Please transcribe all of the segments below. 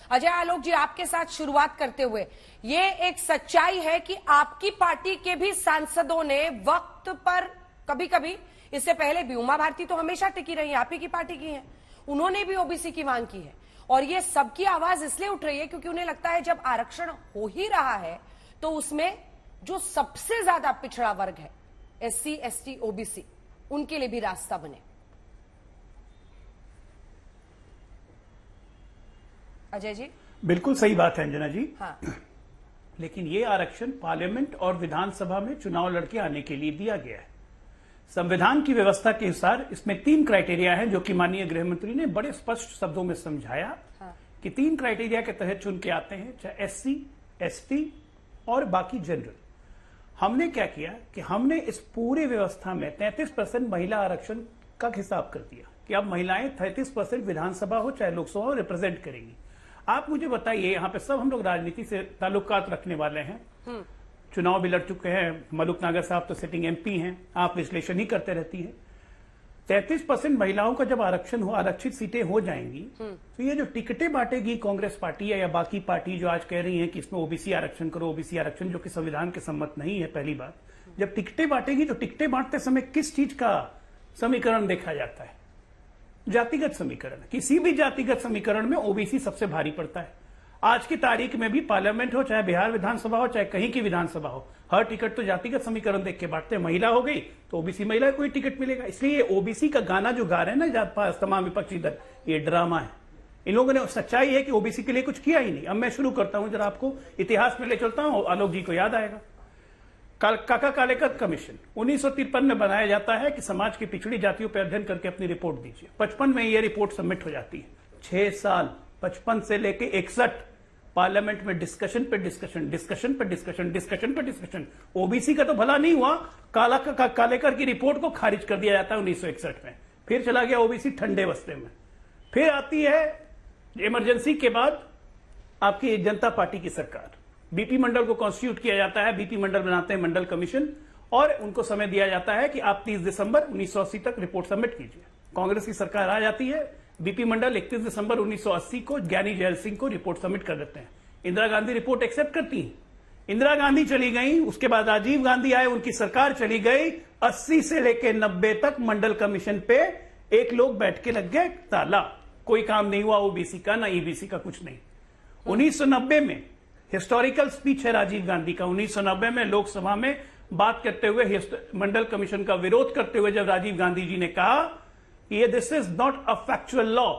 अजय आलोक जी, आपके साथ शुरुआत करते हुए, ये एक सच्चाई है कि आपकी पार्टी के भी सांसदों ने वक्त पर कभी कभी, इससे पहले भी उमा भारती तो हमेशा टिकी रही, आप ही की पार्टी की हैं, उन्होंने भी ओबीसी की मांग की है। और ये सबकी आवाज इसलिए उठ रही है क्योंकि उन्हें लगता है जब आरक्षण हो ही रहा है तो उसमें जो सबसे ज्यादा पिछड़ा वर्ग है, एससी, एसटी, ओबीसी, उनके लिए भी रास्ता बने। अजय जी, बिल्कुल सही बात है अंजना जी। हाँ। लेकिन ये आरक्षण पार्लियामेंट और विधानसभा में चुनाव लड़के आने के लिए दिया गया है। संविधान की व्यवस्था के अनुसार इसमें 3 क्राइटेरिया हैं, जो कि माननीय गृह मंत्री ने बड़े स्पष्ट शब्दों में समझाया। हाँ। कि 3 क्राइटेरिया के तहत चुन के आते हैं, चाहे एससी, एसटी और बाकी जनरल। हमने क्या किया कि हमने इस पूरी व्यवस्था में 33% महिला आरक्षण का हिसाब कर दिया कि अब महिलाएं 33% विधानसभा हो चाहे लोकसभा हो रिप्रेजेंट करेंगी। आप मुझे बताइए, यहाँ पे सब हम लोग राजनीति से ताल्लुकात रखने वाले हैं, चुनाव भी लड़ चुके हैं, मलूक नागर साहब तो सिटिंग एमपी हैं, आप विश्लेषण ही करते रहती हैं। 33% महिलाओं का जब आरक्षण हो, आरक्षित सीटें हो जाएंगी, तो ये जो टिकटें बांटेगी कांग्रेस पार्टी या बाकी पार्टी जो आज कह रही है कि इसमें ओबीसी आरक्षण करो, ओबीसी आरक्षण, जो कि संविधान के सम्मत नहीं है। पहली बात, जब टिकटें बांटेगी तो टिकटें बांटते समय किस चीज का समीकरण देखा जाता है? जातिगत समीकरण। किसी भी जातिगत समीकरण में ओबीसी सबसे भारी पड़ता है। आज की तारीख में भी पार्लियामेंट हो, चाहे बिहार विधानसभा हो, चाहे कहीं की विधानसभा हो, हर टिकट तो जातिगत समीकरण देख के बांटते हैं। महिला हो गई तो ओबीसी महिला को ही टिकट मिलेगा। इसलिए ओबीसी का गाना जो गा रहे हैं ना जात पात तमाम विपक्षी दल, ये ड्रामा है। इन लोगों ने, सच्चाई है कि ओबीसी के लिए कुछ किया ही नहीं। अब मैं शुरू करता हूं, जरा आपको इतिहास में ले चलता हूं, आलोक जी को याद आएगा। काका कालेकर कमीशन 1953 में बनाया जाता है कि समाज की पिछड़ी जातियों पर अध्ययन करके अपनी रिपोर्ट दीजिए। 55 में यह रिपोर्ट सबमिट हो जाती है। 6 साल 55 से लेके 61 पार्लियामेंट में डिस्कशन पे डिस्कशन, डिस्कशन पे डिस्कशन, डिस्कशन पे डिस्कशन। ओबीसी का तो भला नहीं हुआ, कालेकर की रिपोर्ट को खारिज कर दिया जाता है 1961 में। फिर चला गया ओबीसी ठंडे बस्ते में। फिर आती है इमरजेंसी के बाद आपकी जनता पार्टी की सरकार, बीपी मंडल को कॉन्स्टिट्यूट किया जाता है, बीपी मंडल बनाते हैं मंडल कमीशन, और उनको समय दिया जाता है कि आप 30 दिसंबर 1980 तक रिपोर्ट सबमिट कीजिए। कांग्रेस की सरकार आ जाती है, बीपी मंडल 31 दिसंबर 1980 को ज्ञानी जैल सिंह को रिपोर्ट सबमिट कर देते हैं। इंदिरा गांधी रिपोर्ट एक्सेप्ट करती है। इंदिरा गांधी चली गई, उसके बाद राजीव गांधी आए, उनकी सरकार चली गई। 80 से लेकर 90 तक मंडल कमीशन पे एक लोग बैठ के लग गए ताला, कोई काम नहीं हुआ ओबीसी का, ना ईबीसी का, कुछ नहीं। 1990 में हिस्टोरिकल स्पीच है राजीव गांधी का। 1990 में लोकसभा में बात करते हुए, मंडल कमीशन का विरोध करते हुए, जब राजीव गांधी जी ने कहा कि ये this is not a factual law,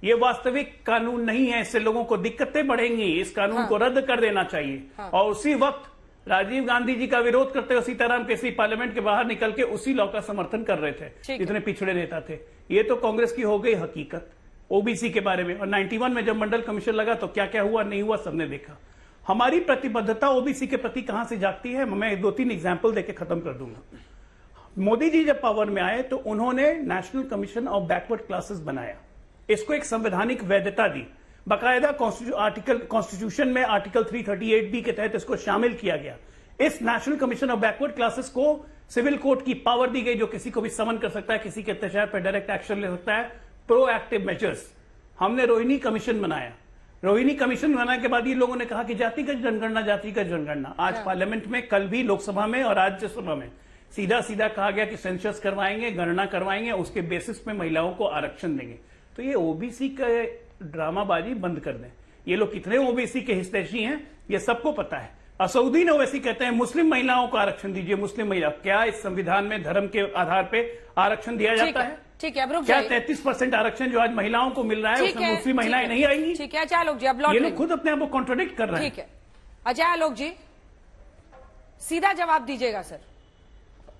ये वास्तविक कानून नहीं है, इससे लोगों को दिक्कतें बढ़ेंगी, इस कानून को रद्द कर देना चाहिए। और उसी वक्त राजीव गांधी जी का विरोध करते हुए सीताराम केसरी पार्लियामेंट के बाहर निकल के उसी लॉ का समर्थन कर रहे थे, जितने पिछड़े नेता थे। ये तो कांग्रेस की हो गई हकीकत ओबीसी के बारे में। और 91 में जब मंडल कमीशन लगा तो क्या क्या हुआ, नहीं हुआ, सबने देखा। हमारी प्रतिबद्धता ओबीसी के प्रति कहां से जागती है, मैं 2-3 एग्जाम्पल देके खत्म कर दूंगा। मोदी जी जब पावर में आए तो उन्होंने national commission of backward classes बनाया, इसको एक संवैधानिक वैधता दी, बाकायदा कॉन्स्टिट्यूशन में आर्टिकल 338B के तहत इसको शामिल किया गया। इस national commission of backward classes को सिविल कोर्ट की पावर दी गई, जो किसी को भी समन कर सकता है, किसी के अत्याचार पर डायरेक्ट एक्शन ले सकता है, प्रोएक्टिव मेजर्स। हमने रोहिणी कमीशन बनाया। रोहिणी कमीशन बनाने के बाद ये लोगों ने कहा कि जातिगत जनगणना, जातिगत जनगणना। आज पार्लियामेंट में, कल भी लोकसभा में और राज्यसभा में सीधा सीधा कहा गया कि सेंसस करवाएंगे, गणना करवाएंगे, उसके बेसिस पे महिलाओं को आरक्षण देंगे। तो ये ओबीसी का ड्रामाबाजी बंद कर दें। ये लोग कितने ओबीसी के हितैषी हैं ये सबको पता है। असउद्दीन ओवैसी कहते हैं मुस्लिम महिलाओं को आरक्षण दीजिए, मुस्लिम महिला। क्या इस संविधान में धर्म के आधार पे आरक्षण दिया जाता है? ठीक है, अब रुक क्या 33% आरक्षण जो आज महिलाओं को मिल रहा है उसमें मुस्लिम महिलाएं नहीं आएंगी? ठीक है, अजय आलोक जी, अब लौट, ये लोग खुद अपने आप को कॉन्ट्रोडिक्ट कर रहे हैं। ठीक है, अजय आलोक जी सीधा जवाब दीजिएगा सर।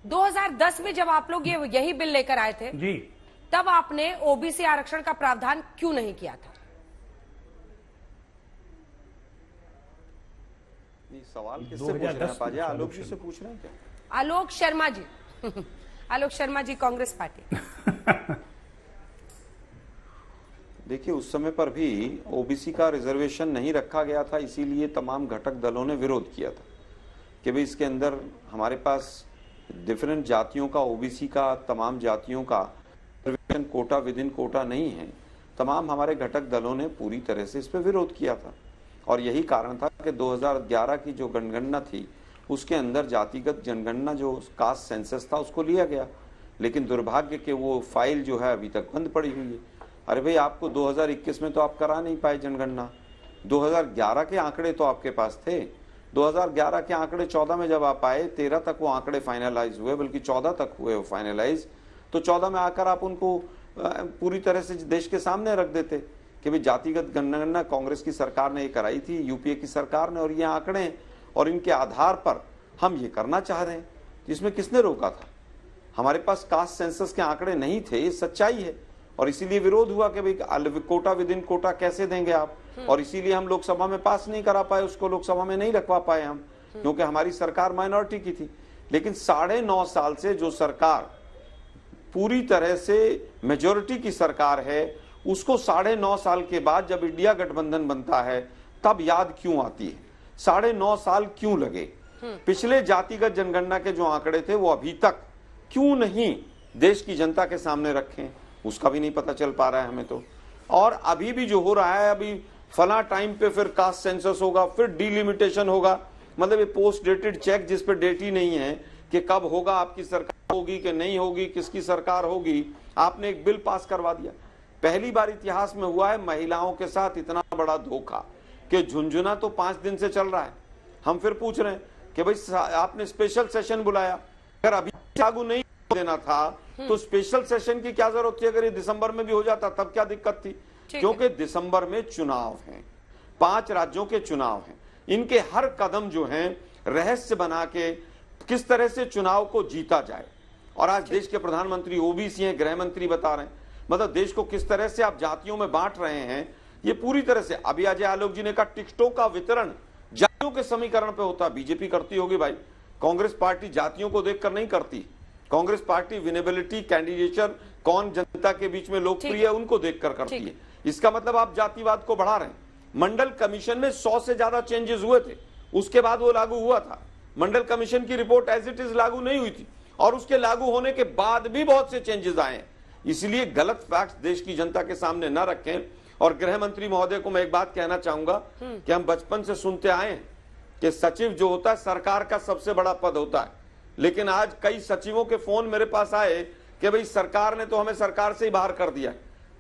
2010 में जब आप लोग यही बिल लेकर आए थे जी, तब आपने ओबीसी आरक्षण का प्रावधान क्यों नहीं किया था? ये सवाल किससे पूछ रहे हैं? आलोक जी से पूछ रहे हैं क्या? आलोक शर्मा जी आलोक शर्मा जी, कांग्रेस पार्टी। देखिए, उस समय पर भी ओबीसी का रिजर्वेशन नहीं रखा गया था, इसीलिए तमाम घटक दलों ने विरोध किया था कि भाई इसके अंदर हमारे पास डिफरेंट जातियों का, ओबीसी का, तमाम जातियों का reservation quota within quota नहीं है। तमाम हमारे घटक दलों ने पूरी तरह से इस पर विरोध किया था और यही कारण था कि 2011 की जो जनगणना थी उसके अंदर जातिगत जनगणना जो कास्ट सेंसस था उसको लिया गया, लेकिन दुर्भाग्य के वो फाइल जो है अभी तक बंद पड़ी हुई है। अरे भाई, आपको 2021 में तो आप करा नहीं पाए जनगणना, 2011 के आंकड़े तो आपके पास थे, 2011 के आंकड़े 14 में जब आप आए, 13 तक वो आंकड़े फाइनलाइज हुए, बल्कि 14 तक हुए वो फाइनलाइज, तो 14 में आकर आप उनको पूरी तरह से देश के सामने रख देते कि भाई जातिगत जनगणना कांग्रेस की सरकार ने ये कराई थी, यूपीए की सरकार ने, और ये आंकड़े हैं और इनके आधार पर हम ये करना चाह रहे हैं। इसमें किसने रोका था? हमारे पास कास्ट सेंसस के आंकड़े नहीं थे, ये सच्चाई है, और इसीलिए विरोध हुआ कि भाई कोटा विद इन कोटा कैसे देंगे आप, और इसीलिए हम लोकसभा में पास नहीं करा पाए, उसको लोकसभा में नहीं रखवा पाए हम, क्योंकि हमारी सरकार माइनॉरिटी की थी। लेकिन 9.5 साल से जो सरकार पूरी तरह से मेजोरिटी की सरकार है, उसको 9.5 साल के बाद जब इंडिया गठबंधन बनता है तब याद क्यों आती है? 9.5 साल क्यों लगे? पिछले जातिगत जनगणना के जो आंकड़े थे वो अभी तक क्यों नहीं देश की जनता के सामने रखे? उसका भी नहीं पता चल पा रहा है हमें तो। और अभी भी जो हो रहा है, अभी फला टाइम पे फिर कास्ट सेंसस होगा, फिर डिलिमिटेशन होगा, मतलब ये पोस्ट डेटेड चेक जिस पे डेट ही नहीं है कि कब होगा, आपकी सरकार होगी कि नहीं होगी, किसकी सरकार होगी। आपने एक बिल पास करवा दिया। पहली बार इतिहास में हुआ है महिलाओं के साथ इतना बड़ा धोखा कि झुंझुना तो 5 दिन से चल रहा है। हम फिर पूछ रहे हैं कि भाई आपने स्पेशल सेशन बुलाया, अगर अभी लागू नहीं देना था तो स्पेशल सेशन की क्या जरूरत थी? अगर ये दिसंबर में भी हो जाता तब क्या दिक्कत थी? क्योंकि दिसंबर में चुनाव हैं, 5 राज्यों के चुनाव हैं, इनके हर कदम जो हैं रहस्य बना के किस तरह से चुनाव को जीता जाए। और आज देश के प्रधानमंत्री ओबीसी हैं, गृह मंत्री बता रहे हैं, मतलब देश को किस तरह से आप जातियों में बांट रहे हैं, ये पूरी तरह से। अभी अजय आलोक जी ने कहा टिकटों का वितरण जातियों के समीकरण पे होता। बीजेपी करती होगी भाई, कांग्रेस पार्टी जातियों को देखकर नहीं करती। कांग्रेस पार्टी विनेबिलिटी, कैंडिडेचर, कौन जनता के बीच में लोकप्रिय है, उनको देखकर करती है। इसका मतलब आप जातिवाद को बढ़ा रहे हैं। मंडल कमीशन में 100 से ज्यादा चेंजेस हुए थे, उसके बाद वो लागू हुआ था। मंडल कमीशन की रिपोर्ट एज इट इज लागू नहीं हुई थी, और उसके लागू होने के बाद भी बहुत से चेंजेस आए हैं। इसलिए गलत फैक्ट्स देश की जनता के सामने न रखें। और गृह मंत्री महोदय को मैं एक बात कहना चाहूंगा कि हम बचपन से सुनते आए हैं कि सचिव जो होता है सरकार का सबसे बड़ा पद होता है, लेकिन आज कई सचिवों के फोन मेरे पास आए कि भाई सरकार ने तो हमें सरकार से ही बाहर कर दिया,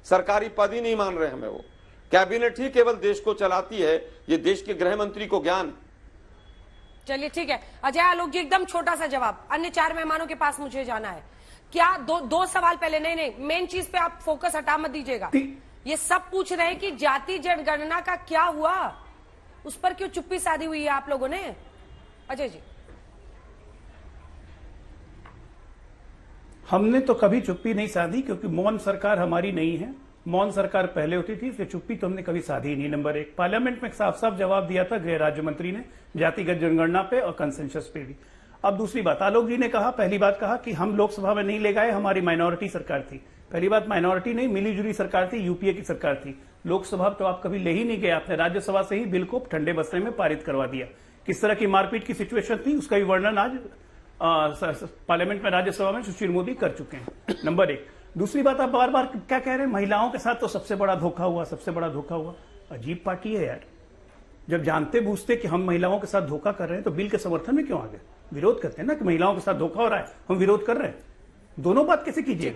सरकारी पद ही नहीं मान रहे हमें, वो कैबिनेट ही केवल देश को चलाती है। ये देश के गृह मंत्री को ज्ञान। चलिए ठीक है अजय आलोक जी, एकदम छोटा सा जवाब, अन्य 4 मेहमानों के पास मुझे जाना है। क्या दो सवाल पहले, नहीं मेन चीज पे आप फोकस हटा मत दीजिएगा। ये सब पूछ रहे हैं कि जाति जनगणना का क्या हुआ, उस पर क्यों चुप्पी साधी हुई है आप लोगों ने? अजय जी। हमने तो कभी चुप्पी नहीं साधी, क्योंकि मौन सरकार हमारी नहीं है। मौन सरकार पहले होती थी, इसलिए चुप्पी तो हमने कभी साधी नहीं। नंबर 1, पार्लियामेंट में साफ साफ जवाब दिया था गृह राज्य मंत्री ने जातिगत जनगणना पे और कंसेंसस पे भी। अब दूसरी बात, आलोक जी ने कहा, पहली बात कहा कि हम लोकसभा में नहीं ले गए, हमारी माइनॉरिटी सरकार थी। पहली बात, माइनॉरिटी नहीं, मिली जुली सरकार थी, यूपीए की सरकार थी। लोकसभा तो आप कभी ले ही नहीं गए, आपने राज्यसभा से ही बिल को ठंडे बस्ते में पारित करवा दिया। किस तरह की मारपीट की सिचुएशन थी उसका भी वर्णन आज पार्लियामेंट में, राज्यसभा में सुशील मोदी कर चुके हैं। नंबर 1। दूसरी बात, आप बार बार क्या कह रहे हैं, महिलाओं के साथ तो सबसे बड़ा धोखा हुआ, सबसे बड़ा धोखा हुआ। अजीब पार्टी है यार, जब जानते बूझते कि हम महिलाओं के साथ धोखा कर रहे हैं तो बिल के समर्थन में क्यों आ गए? विरोध करते हैं ना कि महिलाओं के साथ धोखा हो रहा है, हम विरोध कर रहे हैं। दोनों बात कैसे कीजिएगा?